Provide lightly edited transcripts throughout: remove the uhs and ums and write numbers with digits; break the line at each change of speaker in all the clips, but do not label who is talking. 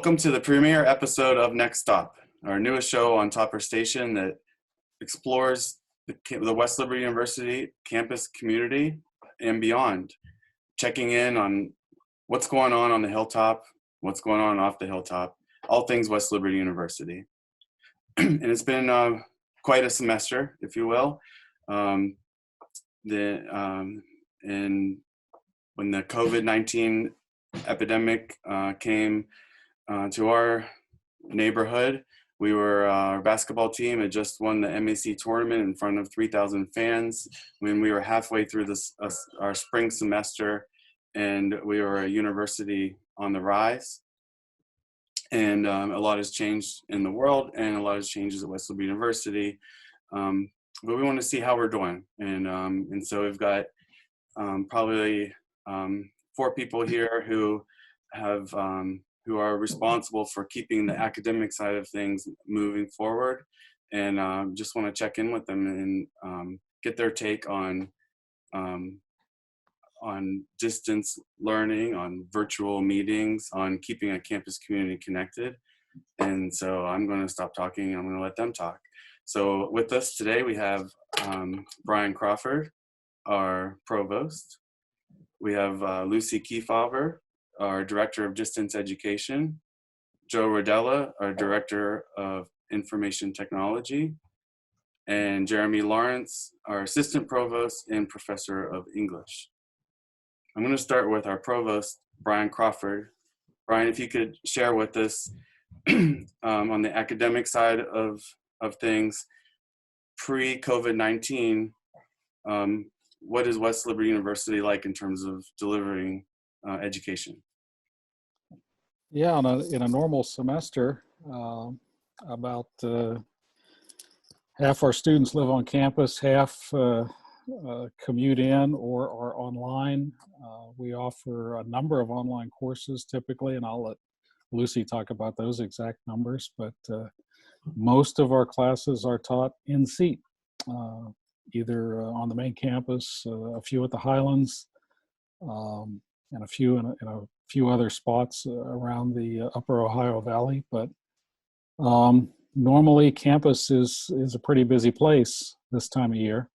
Welcome to the premiere episode of Next Stop, our newest show on Topper Station that explores the West Liberty University campus community and beyond, checking in on what's going on the hilltop, what's going on off the hilltop, all things West Liberty University. And it's been quite a semester, if you will. And when the COVID-19 epidemic came to our neighborhood, our basketball team had just won the MAC tournament in front of 3,000 fans when we were halfway through our spring semester, and we were a university on the rise. And a lot has changed in the world, and a lot has changed at West Liberty University. But we want to see how we're doing, and so we've got probably 4 people here who are responsible for keeping the academic side of things moving forward, and just want to check in with them and get their take on distance learning, on virtual meetings, on keeping a campus community connected. And so I'm going to stop talking. I'm going to let them talk. So with us today, we have Brian Crawford, our provost. We have Lucy Kefauver, our director of distance education. Joe Rodella, our director of information technology. And Jeremy Lawrence, our assistant provost and professor of English. I'm going to start with our provost, Brian Crawford. Brian, if you could share with us on the academic side of things, pre-COVID-19, what is West Liberty University like in terms of delivering education?
Yeah, in a normal semester, about half our students live on campus, half commute in or are online. We offer a number of online courses typically, and I'll let Lucy talk about those exact numbers, but most of our classes are taught in seat, either on the main campus, a few at the Highlands, and a few in a few other spots around the upper Ohio Valley. But normally campus is a pretty busy place this time of year.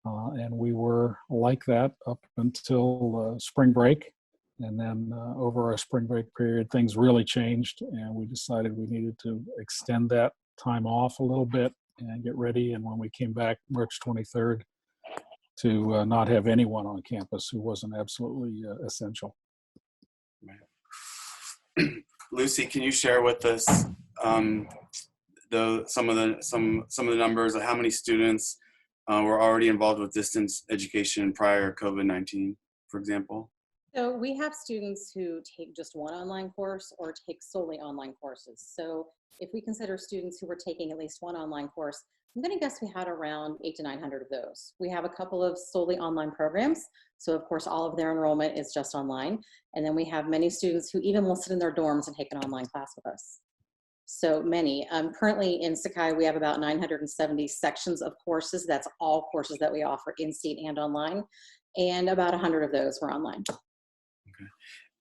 And we were like that up until spring break. And then over our spring break period, things really changed, and we decided we needed to extend that time off a little bit and get ready. And when we came back March 23rd, to not have anyone on campus who wasn't absolutely essential.
Lucy, can you share with us some of the numbers of how many students were already involved with distance education prior to COVID-19, for example?
So we have students who take just one online course or take solely online courses. So if we consider students who were taking at least one online course, I'm going to guess we had around 800 to 900 of those. We have a couple of solely online programs. So of course, all of their enrollment is just online. And then we have many students who even will sit in their dorms and take an online class with us. So many. Currently in Sakai, we have about 970 sections of courses. That's all courses that we offer in-seat and online. And about 100 of those were online.
Okay.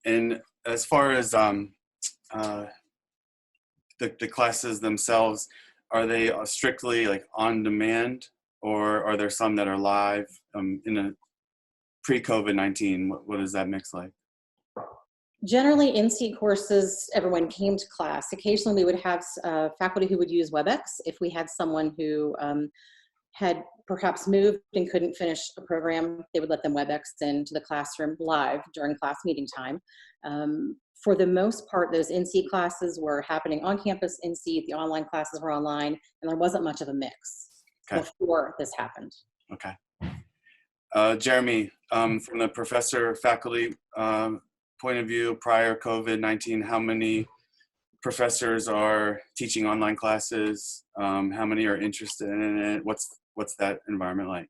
And as far as the classes themselves, are they strictly like on demand, or are there some that are live in a pre-COVID-19? What does that mix like?
Generally, in-seat courses, everyone came to class. Occasionally, we would have faculty who would use WebEx if we had someone who had perhaps moved and couldn't finish a program. They would let them WebEx into the classroom live during class meeting time. For the most part, those in-seat classes were happening on campus in-seat. The online classes were online, and there wasn't much of a mix before this happened.
Okay. Jeremy, from the professor-faculty point of view, prior COVID-19, how many professors are teaching online classes? How many are interested in it? What's that environment like?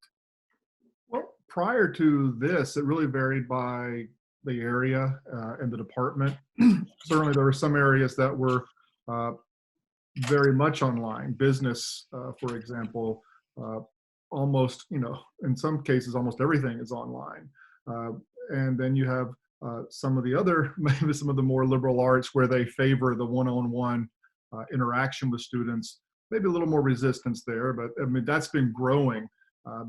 Well, prior to this, it really varied by the area and the department. Certainly there were some areas that were very much online. Business, for example, almost, in some cases, almost everything is online. And then you have some of the other, maybe some of the more liberal arts where they favor the one-on-one interaction with students, maybe a little more resistance there, but I mean, that's been growing.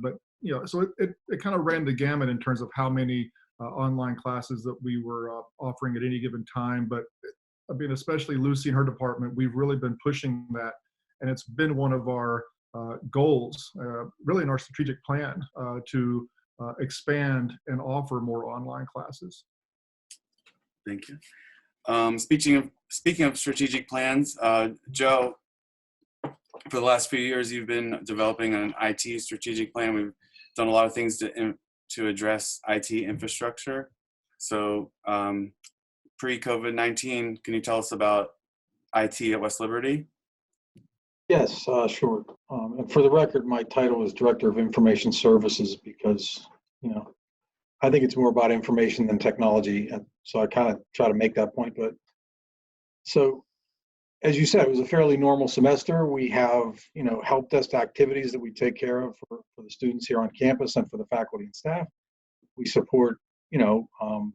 But, you know, so it kind of ran the gamut in terms of how many online classes that we were offering at any given time. But I mean, especially Lucy and her department, we've really been pushing that. And it's been one of our goals, really in our strategic plan, to expand and offer more online classes.
Thank you. Speaking of strategic plans, Joe, for the last few years, you've been developing an IT strategic plan. We've done a lot of things to address IT infrastructure. So pre-COVID-19, can you tell us about IT at West Liberty?
Yes, sure. And for the record, my title is Director of Information Services because, you know, I think it's more about information than technology. And so I kind of try to make that point. But so, as you said, it was a fairly normal semester. We have, you know, help desk activities that we take care of for the students here on campus and for the faculty and staff. We support, you know,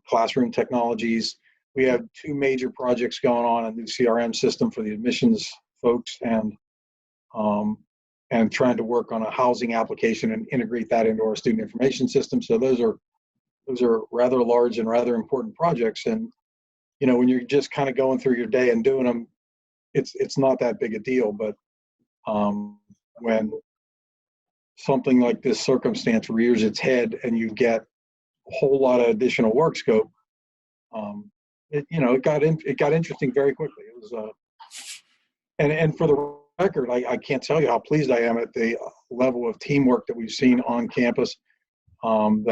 classroom technologies. We have two major projects going on, a new CRM system for the admissions folks and trying to work on a housing application and integrate that into our student information system. So those are rather large and rather important projects. And, you know, when you're just kind of going through your day and doing them, it's not that big a deal. But when something like this circumstance rears its head and you get a whole lot of additional work scope, it got interesting very quickly. It was and for the record, I can't tell you how pleased I am at the level of teamwork that we've seen on campus. You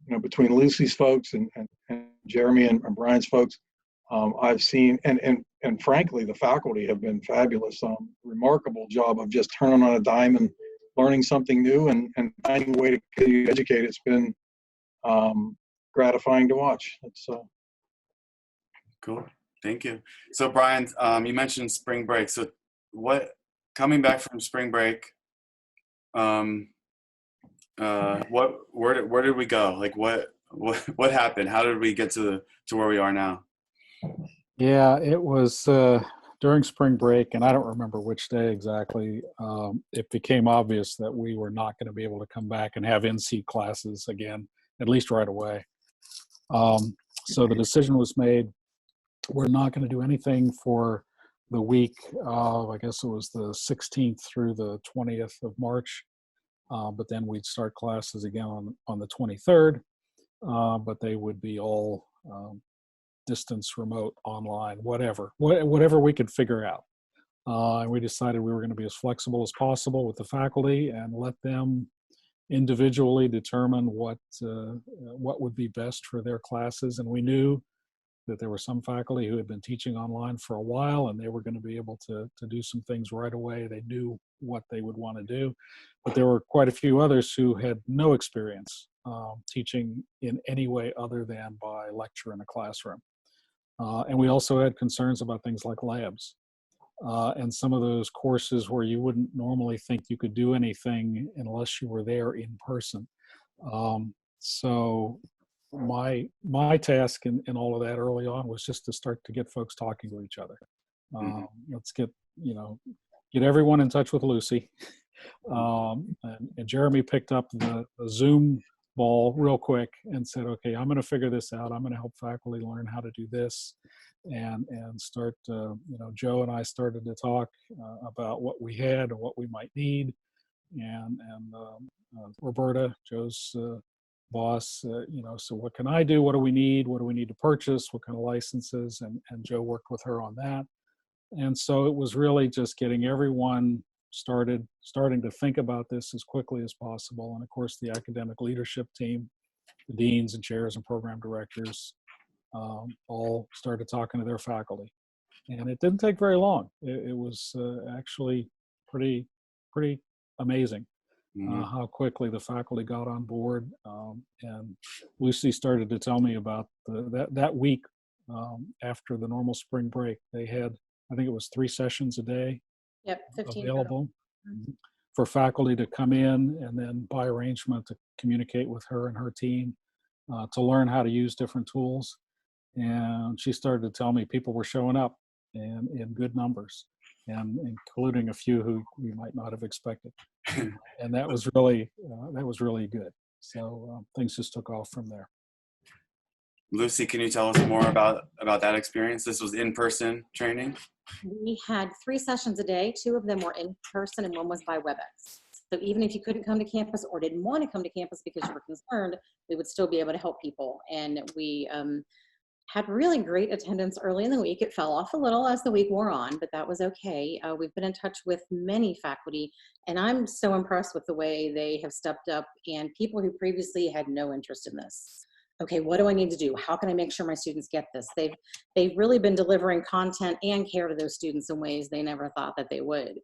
know, between Lucy's folks and Jeremy and Brian's folks, I've seen, and frankly, the faculty have been fabulous. Remarkable job of just turning on a dime and learning something new and finding a way to get you educated. It's been gratifying to watch. It's
Cool. Thank you. So Brian, you mentioned spring break. So coming back from spring break, where did we go? Like what happened? How did we get to where we are now?
Yeah, it was during spring break, and I don't remember which day exactly. It became obvious that we were not going to be able to come back and have in-seat classes again, at least right away. So the decision was made. We're not going to do anything for the week of, I guess it was the 16th through the 20th of March. But then we'd start classes again on the 23rd, but they would be all distance, remote, online, whatever we could figure out. And we decided we were going to be as flexible as possible with the faculty and let them individually determine what would be best for their classes. And we knew that there were some faculty who had been teaching online for a while and they were going to be able to do some things right away. They knew what they would want to do. But there were quite a few others who had no experience teaching in any way other than by lecture in a classroom. And we also had concerns about things like labs and some of those courses where you wouldn't normally think you could do anything unless you were there in person. So my task in all of that early on was just to start to get folks talking to each other. Let's get everyone in touch with Lucy. And Jeremy picked up the Zoom ball real quick and said, okay, I'm going to figure this out. I'm going to help faculty learn how to do this and start, Joe and I started to talk about what we had and what we might need. And Roberta, Joe's boss, so what can I do? What do we need? What do we need to purchase? What kind of licenses? And Joe worked with her on that. And so it was really just getting everyone starting to think about this as quickly as possible. And of course, the academic leadership team, the deans and chairs and program directors, all started talking to their faculty. And it didn't take very long. It was actually pretty amazing how quickly the faculty got on board. And Lucy started to tell me about that week after the normal spring break. They had, I think it was 3 sessions a day.
Yep, 15
available for faculty to come in and then by arrangement to communicate with her and her team to learn how to use different tools. And she started to tell me people were showing up and in good numbers, and including a few who we might not have expected. And that was really good. So things just took off from there.
Lucy, can you tell us more about that experience? This was in-person training?
We had 3 sessions a day. 2 of them were in person and 1 was by WebEx. So even if you couldn't come to campus or didn't want to come to campus because you were concerned, we would still be able to help people. And we had really great attendance early in the week. It fell off a little as the week wore on, but that was okay. We've been in touch with many faculty, and I'm so impressed with the way they have stepped up, and people who previously had no interest in this. Okay, what do I need to do? How can I make sure my students get this? They've really been delivering content and care to those students in ways they never thought that they would.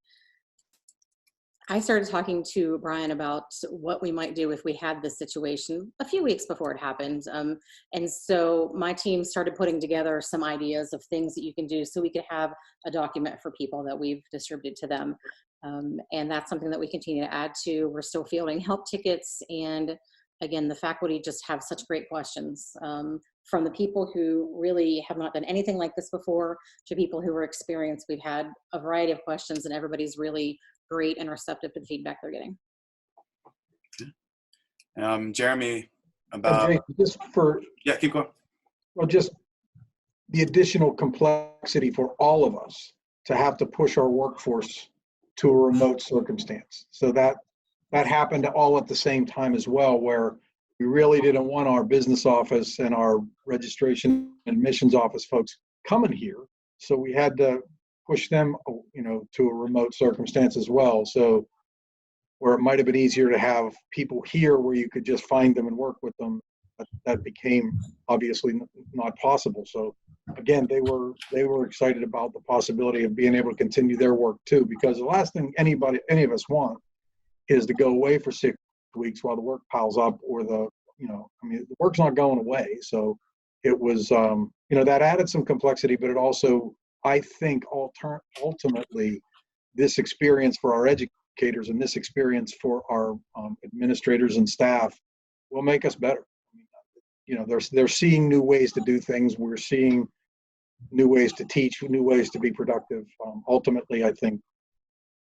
I started talking to Brian about what we might do if we had this situation a few weeks before it happened. And so my team started putting together some ideas of things that you can do so we could have a document for people that we've distributed to them. And that's something that we continue to add to. We're still fielding help tickets. And again, the faculty just have such great questions, from the people who really have not done anything like this before to people who are experienced. We've had a variety of questions, and everybody's really great and receptive to the feedback they're getting.
Jeremy, about yeah, keep going.
Well, just the additional complexity for all of us to have to push our workforce to a remote circumstance. So that happened all at the same time as well, where we really didn't want our business office and our registration and admissions office folks coming here. So we had to push them, to a remote circumstance as well. So where it might have been easier to have people here where you could just find them and work with them, that became obviously not possible. So again, they were excited about the possibility of being able to continue their work too, because the last thing any of us want is to go away for 6 weeks while the work piles up, or the work's not going away. So it was, that added some complexity, but it also, I think, ultimately, this experience for our educators and this experience for our administrators and staff will make us better. They're seeing new ways to do things. We're seeing new ways to teach, new ways to be productive. Ultimately, I think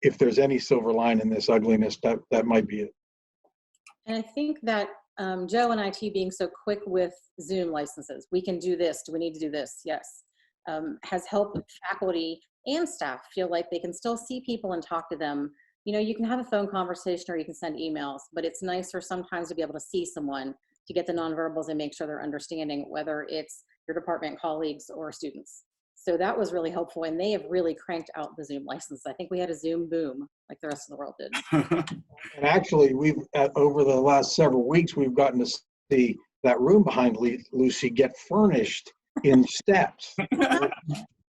if there's any silver line in this ugliness, that might be it.
And I think that Joe and IT being so quick with Zoom licenses, we can do this. Do we need to do this? Yes. Has helped faculty and staff feel like they can still see people and talk to them. You can have a phone conversation or you can send emails, but it's nicer sometimes to be able to see someone, to get the nonverbals and make sure they're understanding, whether it's your department colleagues or students. So that was really helpful, and they have really cranked out the Zoom license. I think we had a Zoom boom like the rest of the world did.
And actually, we've over the last several weeks, we've gotten to see that room behind Lucy get furnished in steps.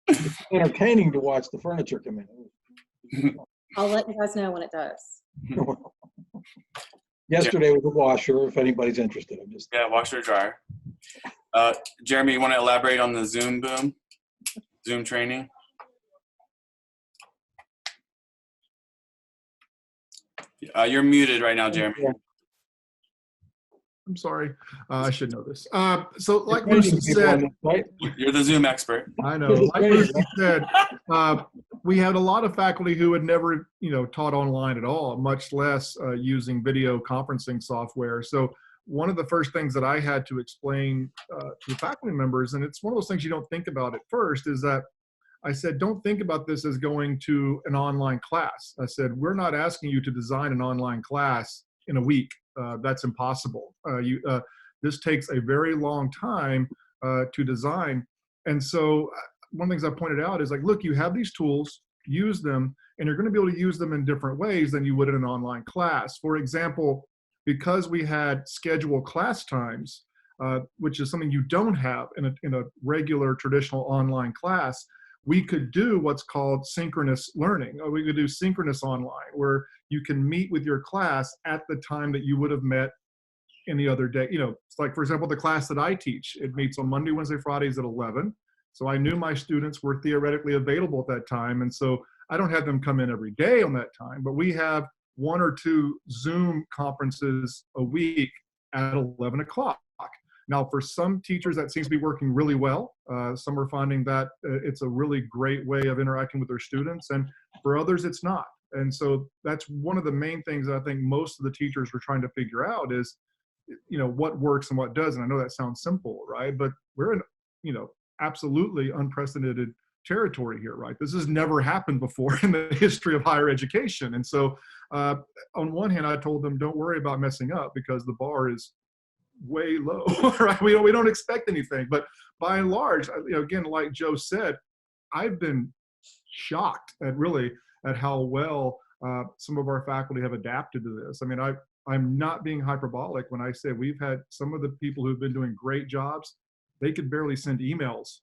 It's entertaining to watch the furniture come in.
I'll let you guys know when it does.
Yesterday was a washer, if anybody's interested.
Yeah, washer dryer. Jeremy, you want to elaborate on the Zoom boom? Zoom training? You're muted right now, Jeremy.
I'm sorry. I should know this. So like Lucy said,
right?
You're the Zoom expert.
I know. Like Lucy said, we had a lot of faculty who had never, taught online at all, much less using video conferencing software. So one of the first things that I had to explain to the faculty members, and it's one of those things you don't think about at first, is that I said, don't think about this as going to an online class. I said, we're not asking you to design an online class in a week. That's impossible. This takes a very long time to design. And so one of the things I pointed out is like, look, you have these tools, use them, and you're going to be able to use them in different ways than you would in an online class. For example, because we had scheduled class times, which is something you don't have in a regular traditional online class, we could do what's called synchronous learning. Or we could do synchronous online, where you can meet with your class at the time that you would have met any other day. It's like, for example, the class that I teach, it meets on Monday, Wednesday, Fridays at 11. So I knew my students were theoretically available at that time. And so I don't have them come in every day on that time, but we have 1 or 2 Zoom conferences a week at 11 o'clock. Now, for some teachers, that seems to be working really well. Some are finding that it's a really great way of interacting with their students, and for others, it's not. And so that's one of the main things that I think most of the teachers are trying to figure out is, what works and what doesn't. I know that sounds simple, right? But we're in, absolutely unprecedented territory here, right? This has never happened before in the history of higher education. And so on one hand, I told them, don't worry about messing up because the bar is way low, right? We don't expect anything. But by and large, again, like Joe said, I've been shocked at how well some of our faculty have adapted to this. I mean, I'm not being hyperbolic when I say we've had some of the people who've been doing great jobs. They could barely send emails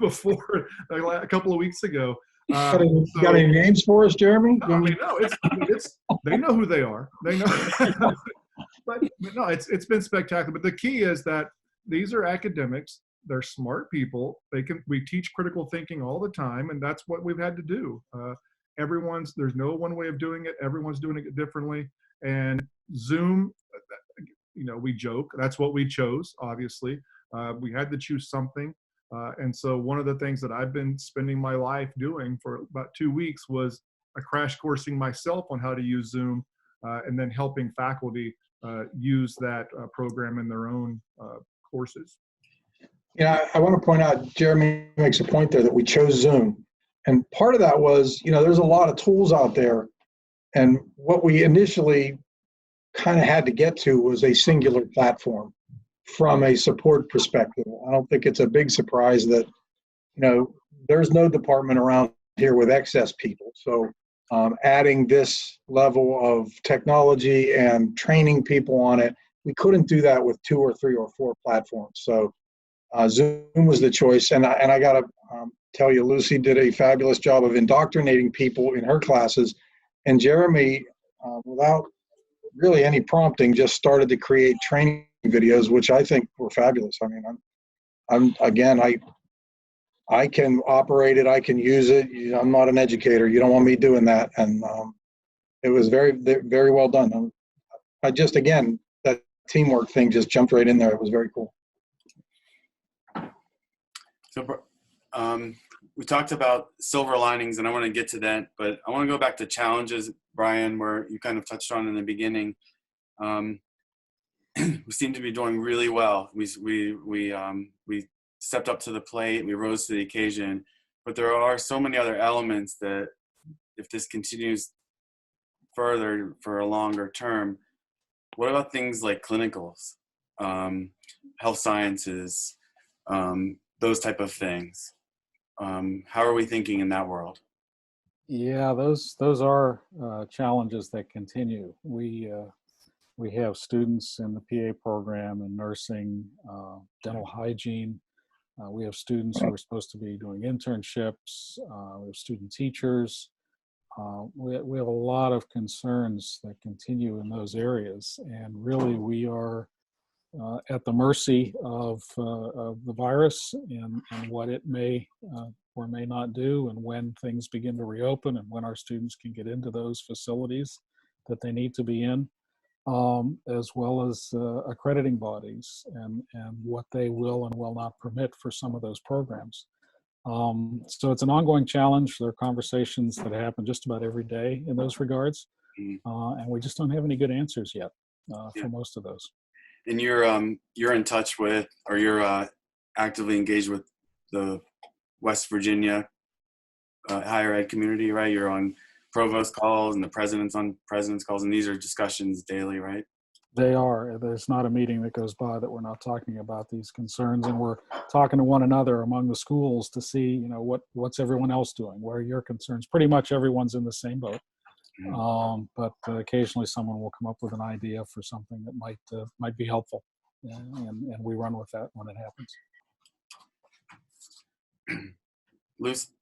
before a couple of weeks ago.
Got any names for us, Jeremy?
No, I mean, no, it's they know who they are. They know, but no, it's been spectacular. But the key is that these are academics. They're smart people. We teach critical thinking all the time, and that's what we've had to do. There's no one way of doing it. Everyone's doing it differently. And Zoom, we joke, that's what we chose, obviously. We had to choose something. And so one of the things that I've been spending my life doing for about 2 weeks was a crash coursing myself on how to use Zoom, and then helping faculty use that program in their own courses.
Yeah, I want to point out, Jeremy makes a point there that we chose Zoom. And part of that was, there's a lot of tools out there. And what we initially kind of had to get to was a singular platform from a support perspective. I don't think it's a big surprise that, there's no department around here with excess people. So adding this level of technology and training people on it, we couldn't do that with 2 or 3 or 4 platforms. So Zoom was the choice. And I got to tell you, Lucy did a fabulous job of indoctrinating people in her classes. And Jeremy, without really any prompting, just started to create training videos, which I think were fabulous. I mean, I can operate it, I can use it. I'm not an educator. You don't want me doing that. And it was very, very well done. Again, that teamwork thing just jumped right in there. It was very cool.
So we talked about silver linings, and I want to get to that, but I want to go back to challenges, Brian, where you kind of touched on in the beginning. We seem to be doing really well. We stepped up to the plate, we rose to the occasion, but there are so many other elements that if this continues further for a longer term, what about things like clinicals, health sciences, those type of things? How are we thinking in that world?
Yeah, those are challenges that continue. We have students in the PA program in nursing, dental hygiene. We have students who are supposed to be doing internships. We have student teachers. We have a lot of concerns that continue in those areas, and really we are at the mercy of the virus and what it may or may not do, and when things begin to reopen and when our students can get into those facilities that they need to be in, as well as accrediting bodies and what they will and will not permit for some of those programs. So it's an ongoing challenge. There are conversations that happen just about every day in those regards, and we just don't have any good answers yet for most of those.
And you're in touch with, or you're actively engaged with the West Virginia higher ed community, right? You're on provost calls and the president's on president's calls, and these are discussions daily, right?
They are. There's not a meeting that goes by that we're not talking about these concerns, and we're talking to one another among the schools to see, what's everyone else doing? What are your concerns? Pretty much everyone's in the same boat. But occasionally someone will come up with an idea for something that might be helpful, and we run with that when it happens.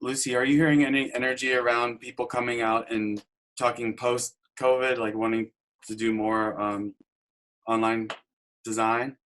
Lucy, are you hearing any energy around people coming out and talking post-COVID, like wanting to do more online design?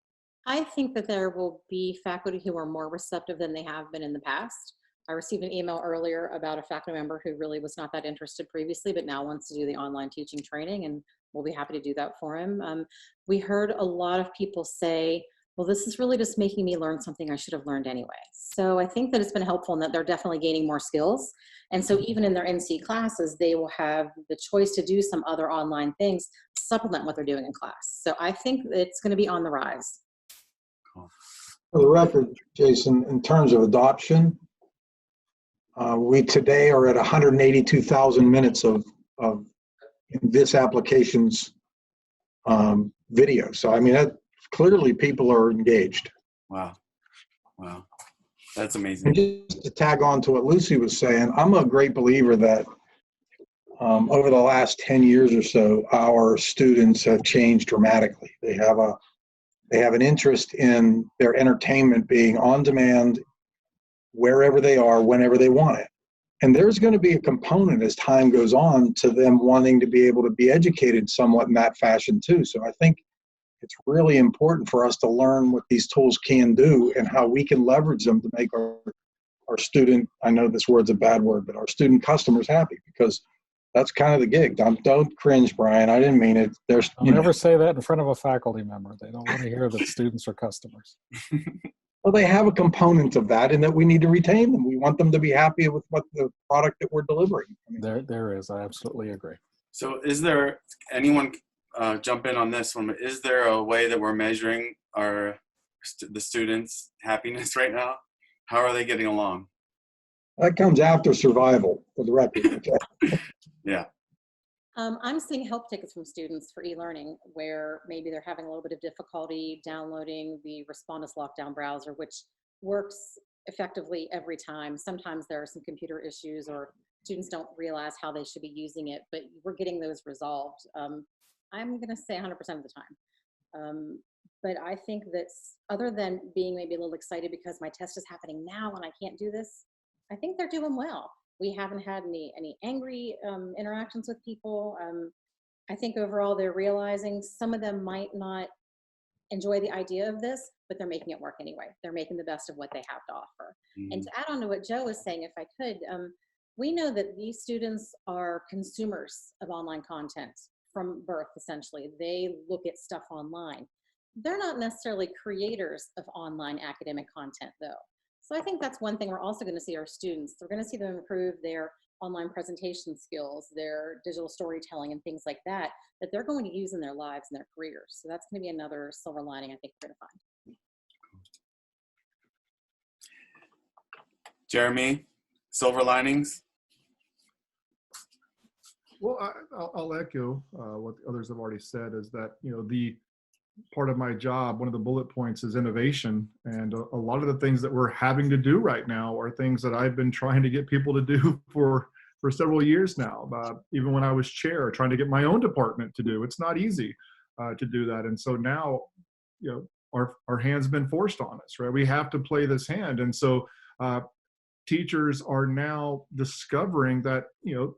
I think that there will be faculty who are more receptive than they have been in the past. I received an email earlier about a faculty member who really was not that interested previously, but now wants to do the online teaching training, and we'll be happy to do that for him. We heard a lot of people say, well, this is really just making me learn something I should have learned anyway. So I think that it's been helpful in that they're definitely gaining more skills. And so even in their NC classes, they will have the choice to do some other online things, supplement what they're doing in class. So I think it's going to be on the rise.
For the record, Jason, in terms of adoption, we today are at 182,000 minutes of this application's video. So, I mean, that, clearly people are engaged.
Wow. Wow. That's
And
amazing.
just to tag on to what Lucy was saying, I'm a great believer that over the last 10 years or so, our students have changed dramatically. They have an interest in their entertainment being on demand, wherever they are, whenever they want it. And there's going to be a component as time goes on to them wanting to be able to be educated somewhat in that fashion too. So I think it's really important for us to learn what these tools can do and how we can leverage them to make our student, I know this word's a bad word, but our student customers happy, because that's kind of the gig. Don't cringe, Brian. I didn't mean it. There's,
I'll never say that in front of a faculty member. They don't want to hear that students are customers.
Well, they have a component of that, and that we need to retain them. We want them to be happy with what the product that we're delivering. I mean,
There is. I absolutely agree.
So is there anyone jump in on this one? Is there a way that we're measuring the students' happiness right now? How are they getting along?
that comes after survival, for the record. Okay?
Yeah.
I'm seeing help tickets from students for e-learning where maybe they're having a little bit of difficulty downloading the Respondus lockdown browser, which works effectively every time. Sometimes there are some computer issues or students don't realize how they should be using it, but we're getting those resolved. I'm going to say 100% of the time. But I think that other than being maybe a little excited because my test is happening now and I can't do this, I think they're doing well. We haven't had any angry interactions with people. I think overall they're realizing some of them might not enjoy the idea of this, but they're making it work anyway. They're making the best of what they have to offer.
Mm-hmm.
And to add on to what Joe was saying, if I could, we know that these students are consumers of online content from birth, essentially. They look at stuff online. They're not necessarily creators of online academic content, though. So I think that's one thing we're also going to see our students. We're going to see them improve their online presentation skills, their digital storytelling and things like that, that they're going to use in their lives and their careers. So that's going to be another silver lining I think we're going to find.
Jeremy, silver linings?
Well, I'll echo what others have already said, is that, you know, the part of my job, one of the bullet points is innovation. And a lot of the things that we're having to do right now are things that I've been trying to get people to do for several years now. Even when I was chair, trying to get my own department to do. It's not easy to do that. And so now, you know, our hand's been forced on us, right? We have to play this hand. And so teachers are now discovering that, you know,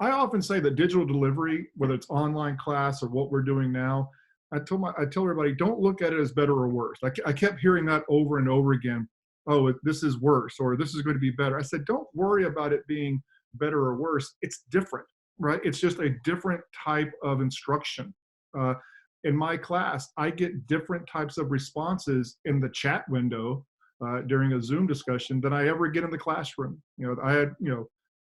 I often say that digital delivery, whether it's online class or what we're doing now, I tell everybody, don't look at it as better or worse. I kept hearing that over and over again. Oh, this is worse, or this is going to be better. I said, don't worry about it being better or worse. It's different, right? It's just a different type of instruction. In my class, I get different types of responses in the chat window during a Zoom discussion than I ever get in the classroom.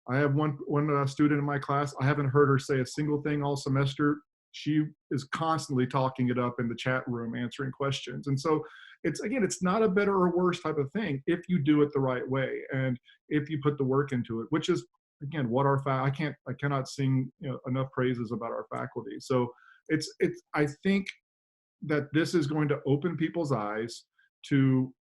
I have one student in my class. I haven't heard her say a single thing all semester. She is constantly talking it up in the chat room, answering questions. And so it's not a better or worse type of thing if you do it the right way and if you put the work into it, which is, again, what I cannot sing enough praises about our faculty. So I think that this is going to open people's eyes to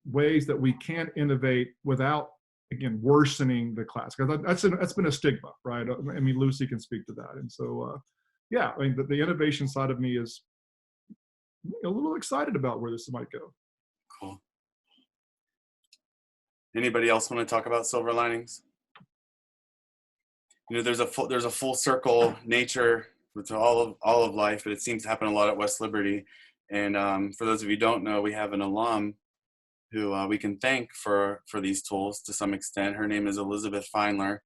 ways that we can innovate without, again, worsening the class, because that's been a stigma, right? I mean, Lucy can speak to that. And so, yeah, I mean, the innovation side of me is a little excited about where this might go.
Cool. Anybody else want to talk about silver linings? You know, there's a full circle nature with all of life, but it seems to happen a lot at West Liberty. And for those of you who don't know, we have an alum who we can thank for these tools to some extent. Her name is Elizabeth Feinler.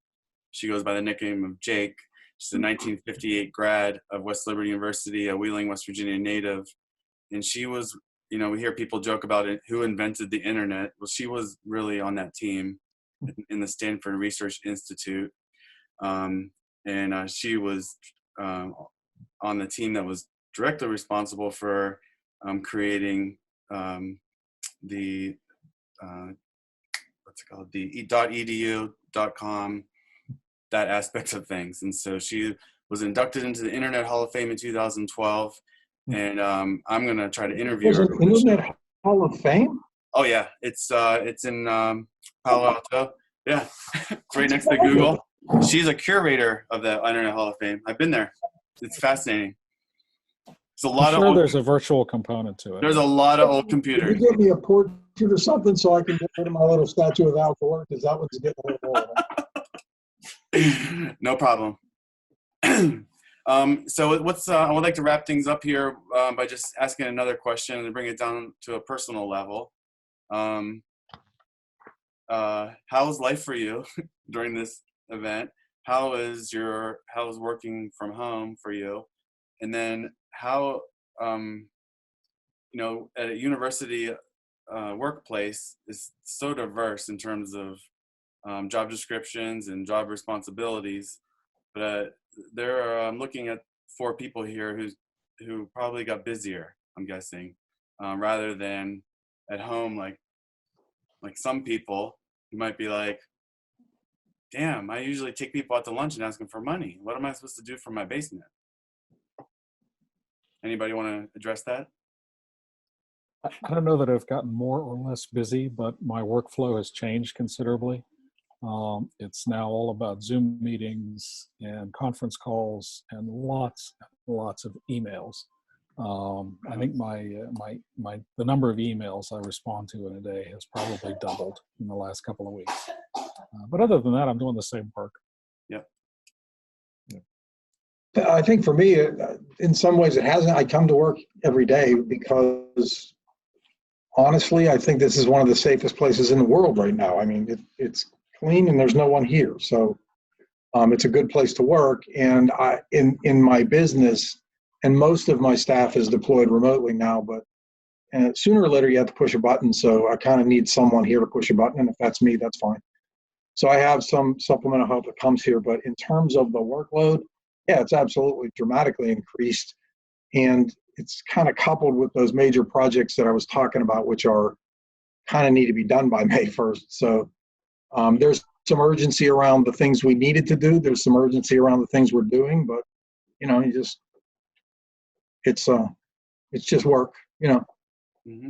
She goes by the nickname of Jake. She's a 1958 grad of West Liberty University, a Wheeling, West Virginia native. And she was you know, we hear people joke about it, who invented the internet. Well, she was really on that team in the Stanford Research Institute. And she was on the team that was directly responsible for creating the what's it called, the .edu.com, that aspect of things. And so she was inducted into the Internet Hall of Fame in 2012. And I'm going to try to interview
Was
her.
it Internet Hall of Fame?
Oh yeah, it's in Palo Alto. Yeah, it's right next to Google. She's a curator of the Internet Hall of Fame. I've been there. It's fascinating. There's a lot
I'm sure
of
there's a virtual component to it.
there's a lot of old
Can
computers.
you give me a portrait or something so I can get rid of my little statue of Al Gore? Because that one's getting a little old.
No problem. So what's I would like to wrap things up here by just asking another question and bring it down to a personal level. How was life for you during this event? How is working from home for you? And then how, you know, at a university workplace is so diverse in terms of job descriptions and job responsibilities, but I'm looking at 4 people here who probably got busier, I'm guessing, rather than at home, like some people who might be like, damn, I usually take people out to lunch and ask them for money. What am I supposed to do for my basement? Anybody want to address that?
I don't know that I've gotten more or less busy, but my workflow has changed considerably. It's now all about Zoom meetings and conference calls and lots of emails. I think the number of emails I respond to in a day has probably doubled in the last couple of weeks. But other than that, I'm doing the same work.
Yep.
I think for me, in some ways it hasn't. I come to work every day because honestly, I think this is one of the safest places in the world right now. I mean, it's clean and there's no one here. So it's a good place to work. And in my business, and most of my staff is deployed remotely now, but sooner or later you have to push a button. So I kind of need someone here to push a button. And if that's me, that's fine. So I have some supplemental help that comes here. But in terms of the workload, yeah, it's absolutely dramatically increased. And it's kind of coupled with those major projects that I was talking about, which are kind of need to be done by May 1st. So there's some urgency around the things we needed to do. There's some urgency around the things we're doing, but you know, it's just work, you know.
Mm-hmm.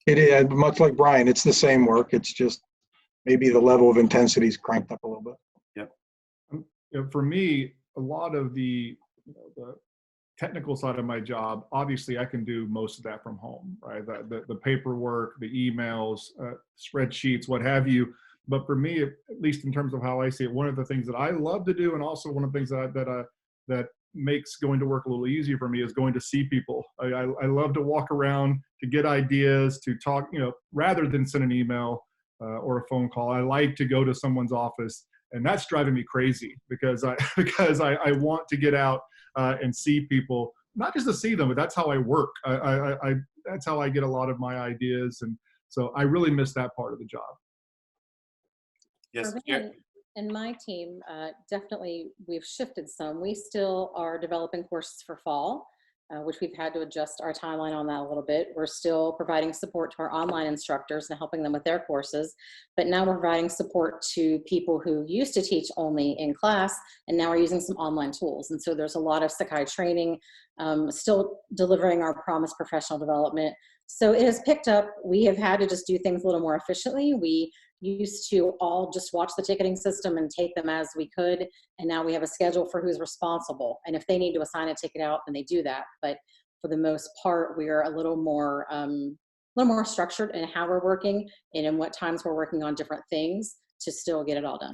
It is much like Brian. It's the same work. It's just maybe the level of intensity is cranked up a little bit.
Yep.
You know, for me, a lot of the technical side of my job, obviously I can do most of that from home, right? The paperwork, the emails, spreadsheets, what have you. But for me, at least in terms of how I see it, one of the things that I love to do, and also one of the things that makes going to work a little easier for me, is going to see people. I love to walk around, to get ideas, to talk, you know, rather than send an email or a phone call. I like to go to someone's office, and that's driving me crazy because I want to get out and see people, not just to see them, but that's how I work. That's how I get a lot of my ideas, and so I really miss that part of the job.
Yes.
For me and my team, definitely we've shifted some. We still are developing courses for fall, which we've had to adjust our timeline on that a little bit. We're still providing support to our online instructors and helping them with their courses, but now we're providing support to people who used to teach only in class and now are using some online tools. And so there's a lot of Sakai training, still delivering our promised professional development. So it has picked up. We have had to just do things a little more efficiently. We used to all just watch the ticketing system and take them as we could. And now we have a schedule for who's responsible. And if they need to assign a ticket out, then they do that. But for the most part, we are a little more structured in how we're working and in what times we're working on different things to still get it all done.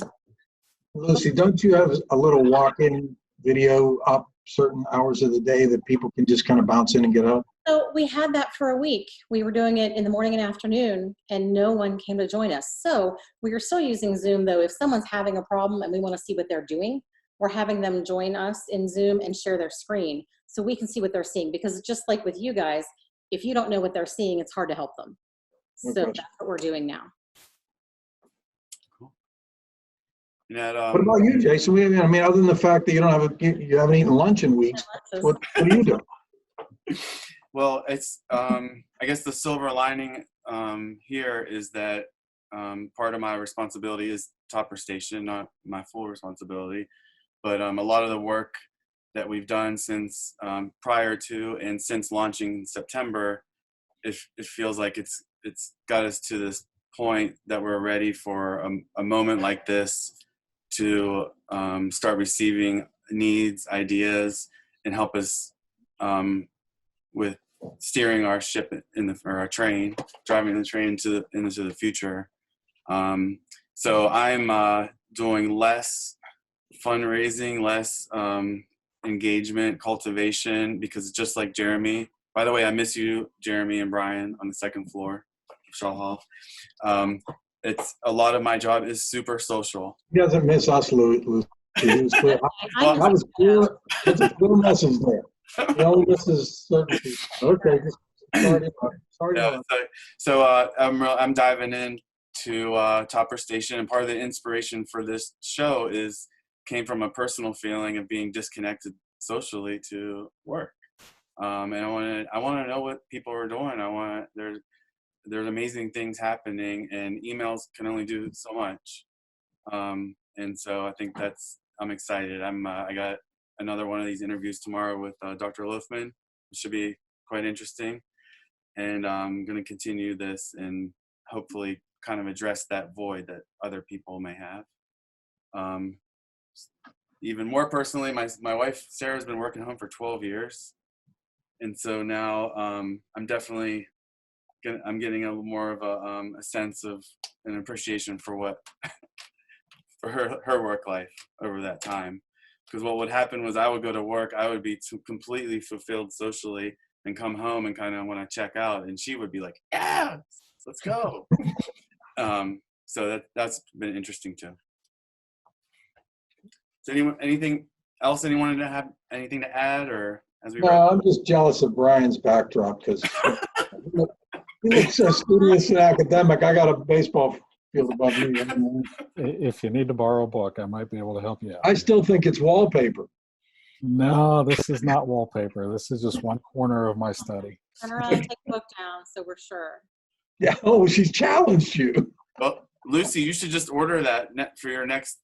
Lucy, don't you have a little walk-in video up certain hours of the day that people can just kind of bounce in and get out?
So we had that for a week. We were doing it in the morning and afternoon, and no one came to join us. So we are still using Zoom, though. If someone's having a problem and we want to see what they're doing, we're having them join us in Zoom and share their screen so we can see what they're seeing. Because just like with you guys, if you don't know what they're seeing, it's hard to help them. So
Okay.
that's what we're doing now.
And
What about you, Jason? I mean, other than the fact that you don't have you haven't eaten lunch in weeks, what do you do?
well, it's I guess the silver lining here is that part of my responsibility is Topper Station, not my full responsibility, but a lot of the work that we've done since prior to and since launching in September, it feels like it's got us to this point that we're ready for a moment like this to start receiving needs, ideas, and help us with steering our ship or our train, driving the train into the future. So I'm doing less fundraising, less engagement, cultivation, because just like Jeremy. By the way, I miss you, Jeremy and Brian, on the second floor of Shaw Hall. It's a lot of my job is super social.
He doesn't miss us, Lou. He was clear.
I
That was clear. There's a clear message there. He only misses certain people. Okay, just sorry.
Yeah, so I'm diving into Topper Station, and part of the inspiration for this show came from a personal feeling of being disconnected socially to work, and I want to know what people are doing. There's amazing things happening, and emails can only do so much, and so I think I'm excited. I got another one of these interviews tomorrow with Dr. Loafman, which should be quite interesting. And I'm going to continue this and hopefully kind of address that void that other people may have. Even more personally, my wife, Sarah's been working home for 12 years. And so now I'm definitely I'm getting a little more of a sense of an appreciation for for her work life over that time. Because what would happen was I would go to work, I would be completely fulfilled socially, and come home and kind of want to check out, and she would be like, yeah, let's go. So that's been interesting too. So anything else anyone to have anything to add, or as we
No, I'm just jealous of Brian's backdrop because he looks so studious and academic. I got a baseball field above me.
If you need to borrow a book, I might be able to help you out.
I still think it's wallpaper.
No, this is not wallpaper. This is just one corner of my study.
Turn around and take the book down, so we're sure.
Yeah. Oh, she's challenged you.
Well, Lucy, you should just order that for your next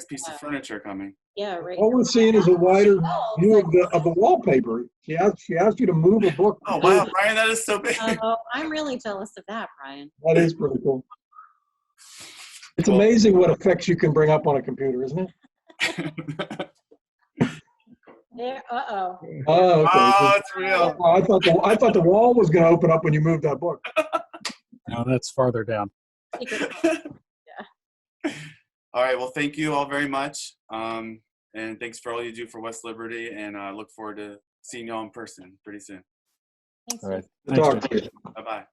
piece of furniture coming.
Yeah, right.
All we're seeing is a wider view of the wallpaper. She asked you to move a book.
Oh wow, Brian, that is so big.
Oh, I'm really jealous of that, Brian.
That is pretty cool. It's amazing what effects you can bring up on a computer, isn't it?
There, uh-oh.
Oh, okay.
Oh, it's real.
Oh, I thought the wall was going to open up when you moved that book.
No, that's farther down.
All right. Well, thank you all very much. And thanks for all you do for West Liberty. And I look forward to seeing you all in person pretty soon.
Thanks.
All right.
Talk to you.
Bye-bye.